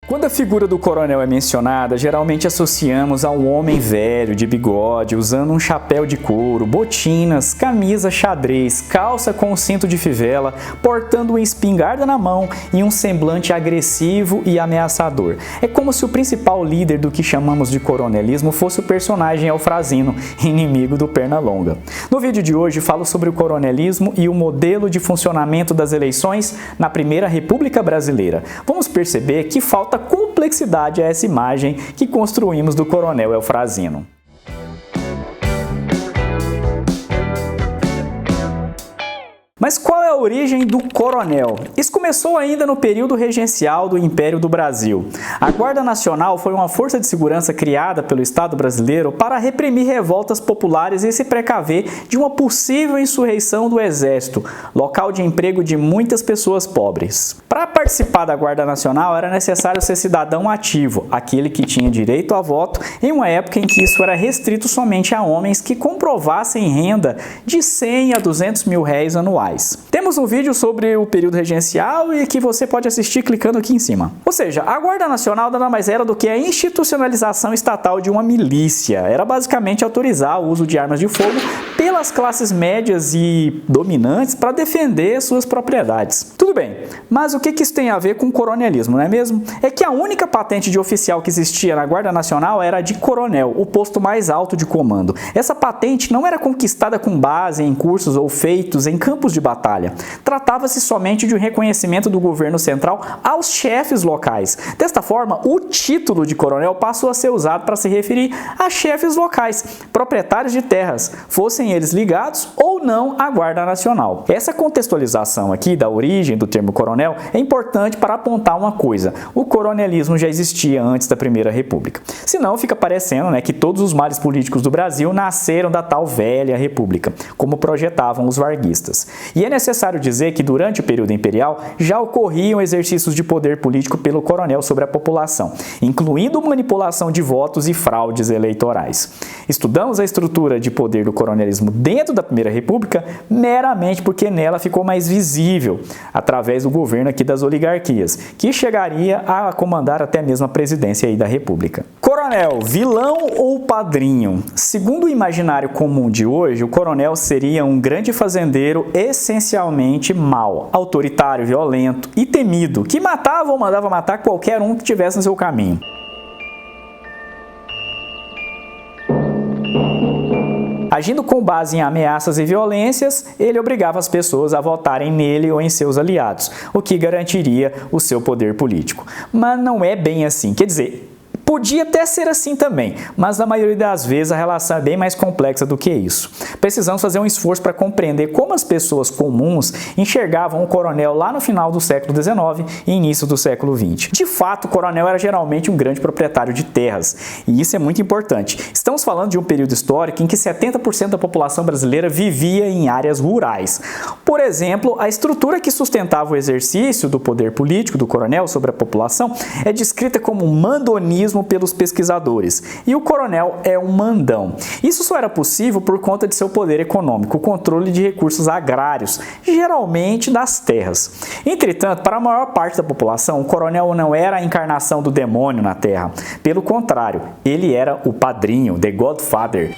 Quando a figura do coronel é mencionada, geralmente associamos a um homem velho, de bigode, usando um chapéu de couro, botinas, camisa xadrez, calça com cinto de fivela, portando uma espingarda na mão e um semblante agressivo e ameaçador. É como se o principal líder do que chamamos de coronelismo fosse o personagem Eufrazino, inimigo do Pernalonga. No vídeo de hoje falo sobre o coronelismo e o modelo de funcionamento das eleições na Primeira República Brasileira. Vamos perceber que falta complexidade a essa imagem que construímos do coronel Eufrazino. Mas qual é a origem do coronel? Isso começou ainda no período regencial do Império do Brasil. A Guarda Nacional foi uma força de segurança criada pelo Estado brasileiro para reprimir revoltas populares e se precaver de uma possível insurreição do Exército, local de emprego de muitas pessoas pobres. Para participar da Guarda Nacional era necessário ser cidadão ativo, aquele que tinha direito a voto, em uma época em que isso era restrito somente a homens que comprovassem renda de 100 a 200 mil réis anuais. Temos um vídeo sobre o período regencial e que você pode assistir clicando aqui em cima. Ou seja, a Guarda Nacional nada mais era do que a institucionalização estatal de uma milícia. Era basicamente autorizar o uso de armas de fogo pelas classes médias e dominantes para defender suas propriedades. Tudo bem, mas o que isso tem a ver com coronelismo, não é mesmo? É que a única patente de oficial que existia na Guarda Nacional era a de coronel, o posto mais alto de comando. Essa patente não era conquistada com base em cursos ou feitos em campos de batalha. Tratava-se somente de um reconhecimento do governo central aos chefes locais. Desta forma, o título de coronel passou a ser usado para se referir a chefes locais, proprietários de terras, fossem eles ligados ou não à Guarda Nacional. Essa contextualização aqui da origem do termo coronel é importante para apontar uma coisa: o coronelismo já existia antes da Primeira República. Senão fica parecendo, que todos os males políticos do Brasil nasceram da tal velha república, como projetavam os varguistas. E é necessário dizer que durante o período imperial já ocorriam exercícios de poder político pelo coronel sobre a população, incluindo manipulação de votos e fraudes eleitorais. Estudamos a estrutura de poder do coronelismo dentro da Primeira República meramente porque nela ficou mais visível, através do governo aqui das oligarquias, que chegaria a comandar até mesmo a presidência aí da República. Coronel, vilão ou padrinho? Segundo o imaginário comum de hoje, o coronel seria um grande fazendeiro essencialmente mau, autoritário, violento e temido, que matava ou mandava matar qualquer um que tivesse no seu caminho. Agindo com base em ameaças e violências, ele obrigava as pessoas a votarem nele ou em seus aliados, o que garantiria o seu poder político. Mas não é bem assim, quer dizer, podia até ser assim também, mas na maioria das vezes a relação é bem mais complexa do que isso. Precisamos fazer um esforço para compreender como as pessoas comuns enxergavam o coronel lá no final do século XIX e início do século XX. De fato, o coronel era geralmente um grande proprietário de terras, e isso é muito importante. Estamos falando de um período histórico em que 70% da população brasileira vivia em áreas rurais. Por exemplo, a estrutura que sustentava o exercício do poder político do coronel sobre a população é descrita como mandonismo pelos pesquisadores, e o coronel é um mandão. Isso só era possível por conta de seu poder econômico, o controle de recursos agrários, geralmente das terras. Entretanto, para a maior parte da população, o coronel não era a encarnação do demônio na terra. Pelo contrário, ele era o padrinho, the Godfather.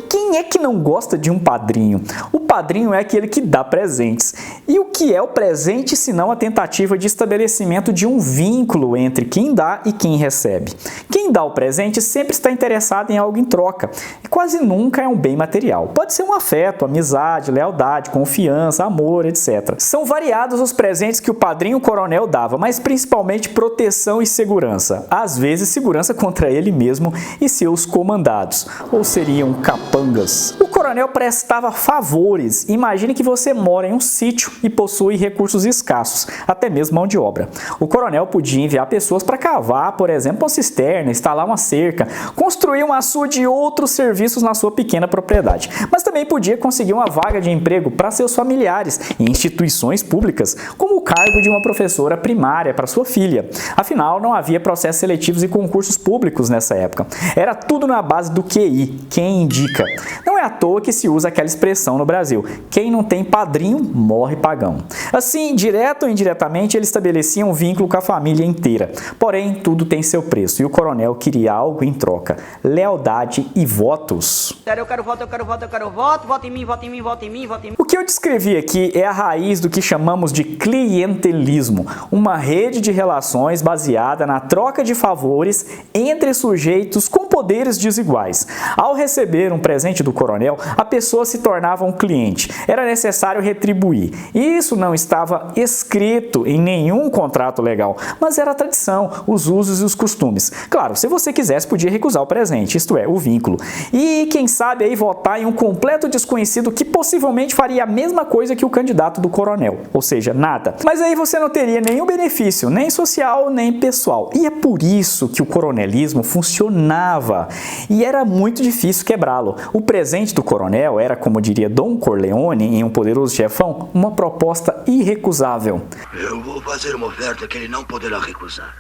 Quem é que não gosta de um padrinho? O padrinho é aquele que dá presentes. E o que é o presente senão a tentativa de estabelecimento de um vínculo entre quem dá e quem recebe? Quem dá o presente sempre está interessado em algo em troca, e quase nunca é um bem material. Pode ser um afeto, amizade, lealdade, confiança, amor, etc. São variados os presentes que o padrinho coronel dava, mas principalmente proteção e segurança. Às vezes segurança contra ele mesmo e seus comandados, ou seriam capangas. O coronel prestava favores. Imagine que você mora em um sítio e possui recursos escassos, até mesmo mão de obra. O coronel podia enviar pessoas para cavar, por exemplo, uma cisterna, instalar uma cerca, construir um açude e outros serviços na sua pequena propriedade. Mas também podia conseguir uma vaga de emprego para seus familiares em instituições públicas, como o cargo de uma professora primária para sua filha. Afinal, não havia processos seletivos e concursos públicos nessa época. Era tudo na base do QI, quem indica. Não é à toa que se usa aquela expressão no Brasil: quem não tem padrinho, morre pagão. Assim, direto ou indiretamente, ele estabelecia um vínculo com a família inteira. Porém, tudo tem seu preço, e o coronel queria algo em troca: lealdade e votos. Eu quero voto, voto em mim, voto em mim, voto em mim, voto em mim. O que eu descrevi aqui é a raiz do que chamamos de clientelismo, uma rede de relações baseada na troca de favores entre sujeitos com poderes desiguais. Ao receber um presente do coronel, a pessoa se tornava um cliente. Era necessário retribuir. E isso não estava escrito em nenhum contrato legal, mas era a tradição, os usos e os costumes. Claro, se você quisesse, podia recusar o presente, isto é, o vínculo. E quem sabe aí votar em um completo desconhecido que possivelmente faria a mesma coisa que o candidato do coronel, ou seja, nada. Mas aí você não teria nenhum benefício, nem social, nem pessoal. E é por isso que o coronelismo funcionava e era muito difícil quebrá-lo. O presente do coronel era, como diria Don Corleone em Um Poderoso Chefão, uma proposta irrecusável. Eu vou fazer uma oferta que ele não poderá recusar.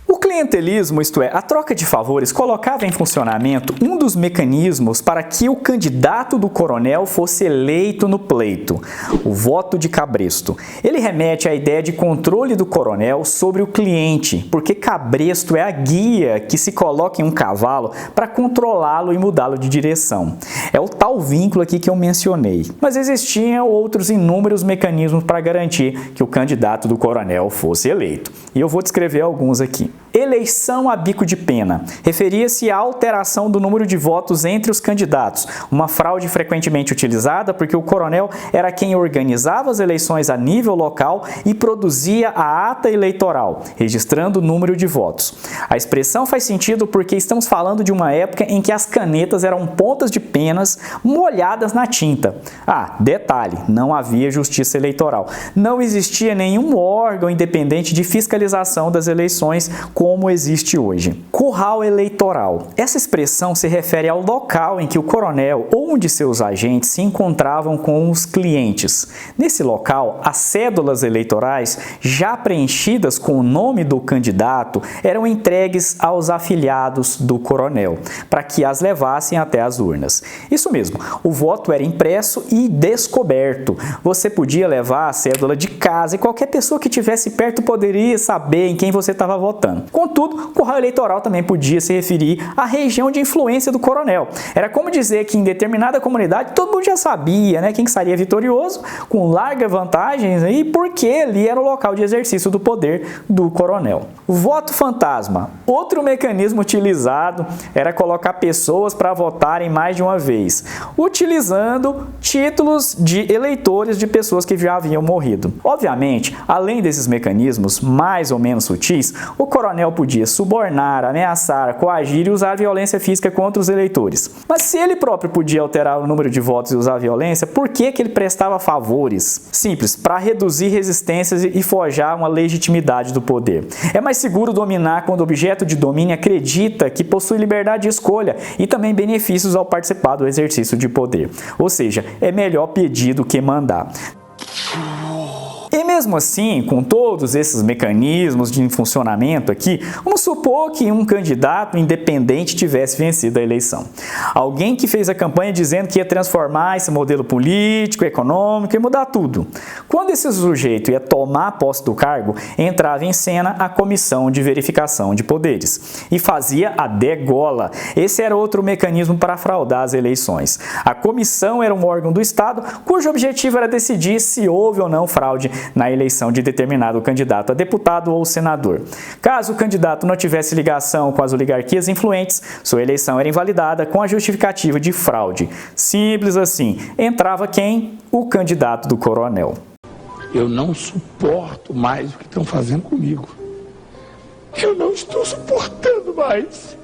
O clientelismo, isto é, a troca de favores, colocava em funcionamento um dos mecanismos para que o candidato do coronel fosse eleito no pleito, o voto de cabresto. Ele remete à ideia de controle do coronel sobre o cliente, porque cabresto é a guia que se coloca em um cavalo para controlá-lo e mudá-lo de direção. É o tal vínculo aqui que eu mencionei. Mas existiam outros inúmeros mecanismos para garantir que o candidato do coronel fosse eleito. E eu vou descrever alguns aqui. Eleição a bico de pena. Referia-se à alteração do número de votos entre os candidatos, uma fraude frequentemente utilizada porque o coronel era quem organizava as eleições a nível local e produzia a ata eleitoral, registrando o número de votos. A expressão faz sentido porque estamos falando de uma época em que as canetas eram pontas de penas molhadas na tinta. Ah, detalhe, não havia justiça eleitoral. Não existia nenhum órgão independente de fiscalização das eleições como existe hoje. Curral eleitoral. Essa expressão se refere ao local em que o coronel ou um de seus agentes se encontravam com os clientes. Nesse local, as cédulas eleitorais, já preenchidas com o nome do candidato, eram entregues aos afiliados do coronel, para que as levassem até as urnas. Isso mesmo, o voto era impresso e descoberto. Você podia levar a cédula de casa e qualquer pessoa que estivesse perto poderia saber em quem você estava votando. Contudo, o curral eleitoral também podia se referir à região de influência do coronel. Era como dizer que em determinada comunidade todo mundo já sabia, né, quem estaria vitorioso, com larga vantagem, e porque ali era o local de exercício do poder do coronel. O voto fantasma. Outro mecanismo utilizado era colocar pessoas para votarem mais de uma vez, utilizando títulos de eleitores de pessoas que já haviam morrido. Obviamente, além desses mecanismos mais ou menos sutis, o coronel podia subornar, ameaçar, coagir e usar violência física contra os eleitores. Mas se ele próprio podia alterar o número de votos e usar violência, por que ele prestava favores? Simples, para reduzir resistências e forjar uma legitimidade do poder. É mais seguro dominar quando o objeto de domínio acredita que possui liberdade de escolha e também benefícios ao participar do exercício de poder. Ou seja, é melhor pedir do que mandar. E mesmo assim, com todos esses mecanismos de funcionamento aqui, vamos supor que um candidato independente tivesse vencido a eleição. Alguém que fez a campanha dizendo que ia transformar esse modelo político, econômico e mudar tudo. Quando esse sujeito ia tomar posse do cargo, entrava em cena a Comissão de Verificação de Poderes e fazia a degola. Esse era outro mecanismo para fraudar as eleições. A comissão era um órgão do Estado cujo objetivo era decidir se houve ou não fraude na eleição de determinado candidato a deputado ou senador. Caso o candidato não tivesse ligação com as oligarquias influentes, sua eleição era invalidada com a justificativa de fraude. Simples assim. Entrava quem? O candidato do coronel. Eu não suporto mais o que estão fazendo comigo. Eu não estou suportando mais.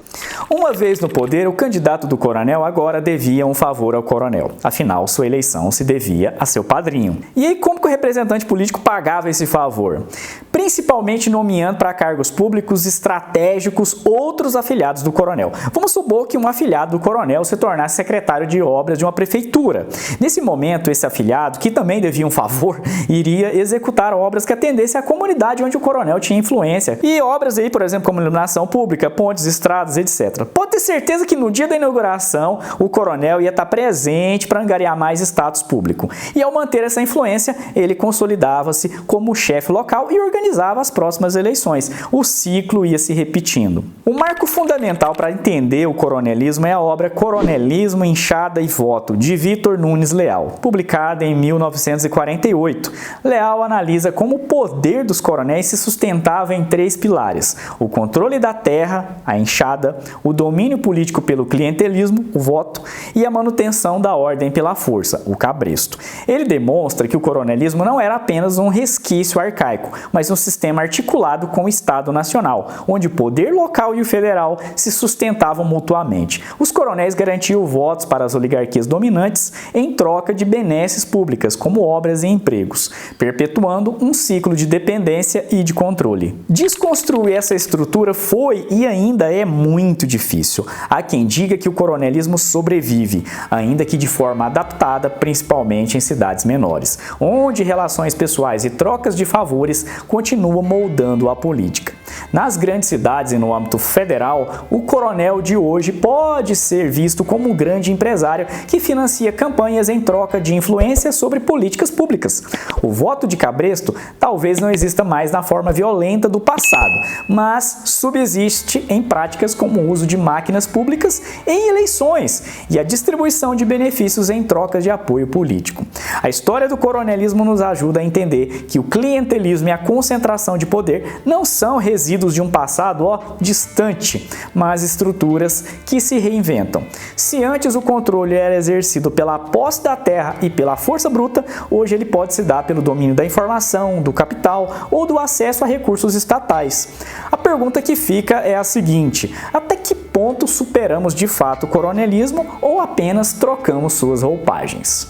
Uma vez no poder, o candidato do coronel agora devia um favor ao coronel. Afinal, sua eleição se devia a seu padrinho. E aí, como que o representante político pagava esse favor? Principalmente nomeando para cargos públicos estratégicos outros afiliados do coronel. Vamos supor que um afiliado do coronel se tornasse secretário de obras de uma prefeitura. Nesse momento, esse afiliado, que também devia um favor, iria executar obras que atendessem à comunidade onde o coronel tinha influência. E obras aí, por exemplo, como iluminação pública, pontes, estradas, etc. Pode ter certeza que no dia da inauguração, o coronel ia estar presente para angariar mais status público. E ao manter essa influência, ele consolidava-se como chefe local e organizava as próximas eleições. O ciclo ia se repetindo. O marco fundamental para entender o coronelismo é a obra Coronelismo, Enxada e Voto, de Vitor Nunes Leal, publicada em 1948. Leal analisa como o poder dos coronéis se sustentava em 3 pilares: o controle da terra, a enxada, o domínio político pelo clientelismo, o voto, e a manutenção da ordem pela força, o cabresto. Ele demonstra que o coronelismo não era apenas um resquício arcaico, mas um sistema articulado com o Estado Nacional, onde o poder local e o federal se sustentavam mutuamente. Os coronéis garantiam votos para as oligarquias dominantes em troca de benesses públicas, como obras e empregos, perpetuando um ciclo de dependência e de controle. Desconstruir essa estrutura foi e ainda é muito difícil. Há quem diga que o coronelismo sobrevive, ainda que de forma adaptada, principalmente em cidades menores, onde relações pessoais e trocas de favores continuam moldando a política. Nas grandes cidades e no âmbito federal, o coronel de hoje pode ser visto como um grande empresário que financia campanhas em troca de influência sobre políticas públicas. O voto de cabresto talvez não exista mais na forma violenta do passado, mas subsiste em práticas como o uso de máquinas públicas em eleições e a distribuição de benefícios em troca de apoio político. A história do coronelismo nos ajuda a entender que o clientelismo e a concentração de poder não são resíduos de um passado distante, mas estruturas que se reinventam. Se antes o controle era exercido pela posse da terra e pela força bruta, hoje ele pode se dar pelo domínio da informação, do capital ou do acesso a recursos estatais. A pergunta que fica é a seguinte: até que ponto superamos de fato o coronelismo ou apenas trocamos suas roupagens?